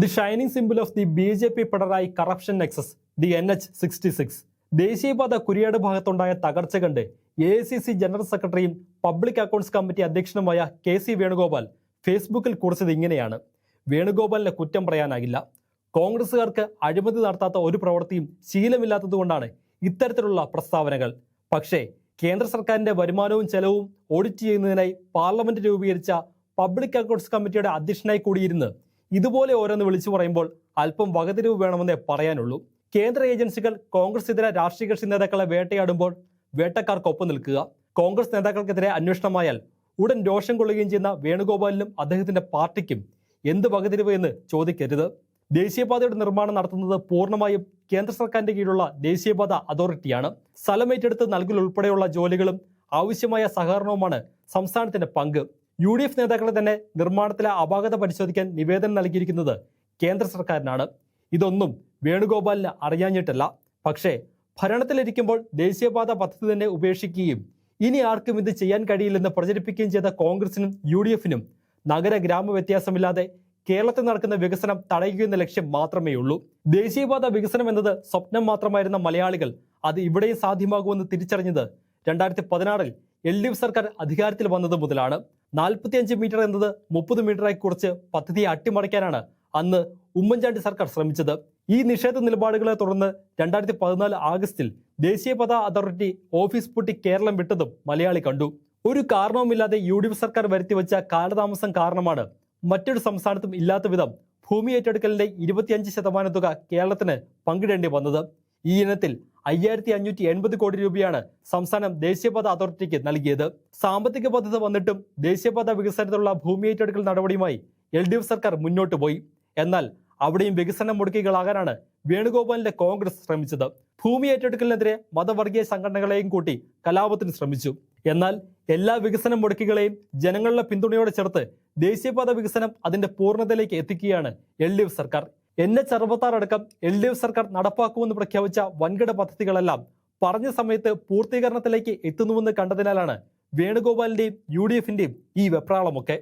The shining symbol of the BJP Pinarayi corruption Nexus, the NH-66. ദേശീയപാത കുരിയാട് ഭാഗത്തുണ്ടായ തകർച്ച കണ്ട് AICC general സെക്രട്ടറിയും പബ്ലിക് അക്കൗണ്ട്സ് കമ്മിറ്റി അധ്യക്ഷനുമായ KC വേണുഗോപാൽ ഫേസ്ബുക്കിൽ കുറിച്ചത് ഇങ്ങനെയാണ്. വേണുഗോപാലിനെ കുറ്റം പറയാനാകില്ല. കോൺഗ്രസുകാർക്ക് അഴിമതി നടത്താത്ത ഒരു പ്രവൃത്തിയും ശീലമില്ലാത്തതുകൊണ്ടാണ് ഇത്തരത്തിലുള്ള പ്രസ്താവനകൾ. പക്ഷേ കേന്ദ്ര സർക്കാരിന്റെ വരുമാനവും ചെലവും ഓഡിറ്റ് ചെയ്യുന്നതിനായി പാർലമെന്റ് രൂപീകരിച്ച പബ്ലിക് അക്കൗണ്ട്സ് കമ്മിറ്റിയുടെ അധ്യക്ഷനായി കൂടിയിരുന്ന് ഇതുപോലെ ഓരോന്ന് വിളിച്ചു പറയുമ്പോൾ അല്പം വകതിരിവ് വേണമെന്നേ പറയാനുള്ളൂ. കേന്ദ്ര ഏജൻസികൾ കോൺഗ്രസ് ഇതര രാഷ്ട്രീയ കക്ഷി നേതാക്കളെ വേട്ടയാടുമ്പോൾ വേട്ടക്കാർക്കൊപ്പം നിൽക്കുക. കോൺഗ്രസ് നേതാക്കൾക്കെതിരെ അന്വേഷണമായാൽ ഉടൻ രോഷം കൊള്ളുകയും ചെയ്യുന്ന വേണുഗോപാലിനും അദ്ദേഹത്തിന്റെ പാർട്ടിക്കും എന്ത് വകതിരിവ് എന്ന് ചോദിക്കരുത്. ദേശീയപാതയുടെ നിർമ്മാണം നടത്തുന്നത് പൂർണ്ണമായും കേന്ദ്ര സർക്കാരിന്റെ കീഴിലുള്ള ദേശീയപാത അതോറിറ്റിയാണ്. സ്ഥലമേറ്റെടുത്ത് നൽകൽ ഉൾപ്പെടെയുള്ള ജോലികളും ആവശ്യമായ സഹകരണവുമാണ് സംസ്ഥാനത്തിന്റെ പങ്ക്. UDF നേതാക്കളെ തന്നെ നിർമ്മാണത്തിലെ അപാകത പരിശോധിക്കാൻ നിവേദനം നൽകിയിരിക്കുന്നത് കേന്ദ്ര സർക്കാരിനാണ്. ഇതൊന്നും വേണുഗോപാലിന് അറിയാഞ്ഞിട്ടല്ല. പക്ഷേ ഭരണത്തിലിരിക്കുമ്പോൾ ദേശീയപാത പദ്ധതി തന്നെ ഉപേക്ഷിക്കുകയും ഇനി ആർക്കും ഇത് ചെയ്യാൻ കഴിയില്ലെന്ന് പ്രചരിപ്പിക്കുകയും ചെയ്ത കോൺഗ്രസിനും UDFനും നഗര ഗ്രാമ വ്യത്യാസമില്ലാതെ കേരളത്തിൽ നടക്കുന്ന വികസനം തടയുക ലക്ഷ്യം മാത്രമേ ഉള്ളൂ. ദേശീയപാത വികസനം എന്നത് സ്വപ്നം മാത്രമായിരുന്ന മലയാളികൾ അത് ഇവിടെയും സാധ്യമാകുമെന്ന് തിരിച്ചറിഞ്ഞത് 2016 LDF സർക്കാർ അധികാരത്തിൽ വന്നത് മുതലാണ്. 45 മീറ്റർ എന്നത് 30 മീറ്ററായി കുറച്ച് പദ്ധതിയെ അട്ടിമറിക്കാനാണ് അന്ന് ഉമ്മൻചാണ്ടി സർക്കാർ ശ്രമിച്ചത്. ഈ നിഷേധ നിലപാടുകളെ തുടർന്ന് 2014 ആഗസ്റ്റിൽ ദേശീയപാത അതോറിറ്റി ഓഫീസ് പൂട്ടി കേരളം വിട്ടതും മലയാളി കണ്ടു. ഒരു കാരണവുമില്ലാതെ UDF സർക്കാർ വരുത്തിവെച്ച കാലതാമസം കാരണമാണ് മറ്റൊരു സംസ്ഥാനത്തും ഇല്ലാത്ത വിധം ഭൂമി ഏറ്റെടുക്കലിന്റെ 25% തുക കേരളത്തിന് പങ്കിടേണ്ടി വന്നത്. ഈ ഇനത്തിൽ 5580 കോടി രൂപയാണ് സംസ്ഥാനം ദേശീയപാത അതോറിറ്റിക്ക് നൽകിയത്. സാമ്പത്തിക പദ്ധതി വന്നിട്ടും ദേശീയപാത വികസനത്തിലുള്ള ഭൂമി ഏറ്റെടുക്കൽ നടപടിയുമായി LDF സർക്കാർ മുന്നോട്ട് പോയി. എന്നാൽ അവിടെയും വികസനം മുടക്കികളാകാനാണ് വേണുഗോപാലിന്റെ കോൺഗ്രസ് ശ്രമിച്ചത്. ഭൂമി ഏറ്റെടുക്കലിനെതിരെ മതവർഗീയ സംഘടനകളെയും കൂട്ടി കലാപത്തിന് ശ്രമിച്ചു. എന്നാൽ എല്ലാ വികസന മുടക്കികളെയും ജനങ്ങളുടെ പിന്തുണയോടെ ചേർത്ത് ദേശീയപാത വികസനം അതിന്റെ പൂർണ്ണതയിലേക്ക് എത്തിക്കുകയാണ് LDF സർക്കാർ. NH-66 അടക്കം LDF സർക്കാർ നടപ്പാക്കുമെന്ന് പ്രഖ്യാപിച്ച വൻകിട പദ്ധതികളെല്ലാം പറഞ്ഞ സമയത്ത് പൂർത്തീകരണത്തിലേക്ക് എത്തുന്നുവെന്ന് കണ്ടതിനാലാണ് വേണുഗോപാലിന്റെയും UDFന്റെയും ഈ വെപ്രാളമൊക്കെ.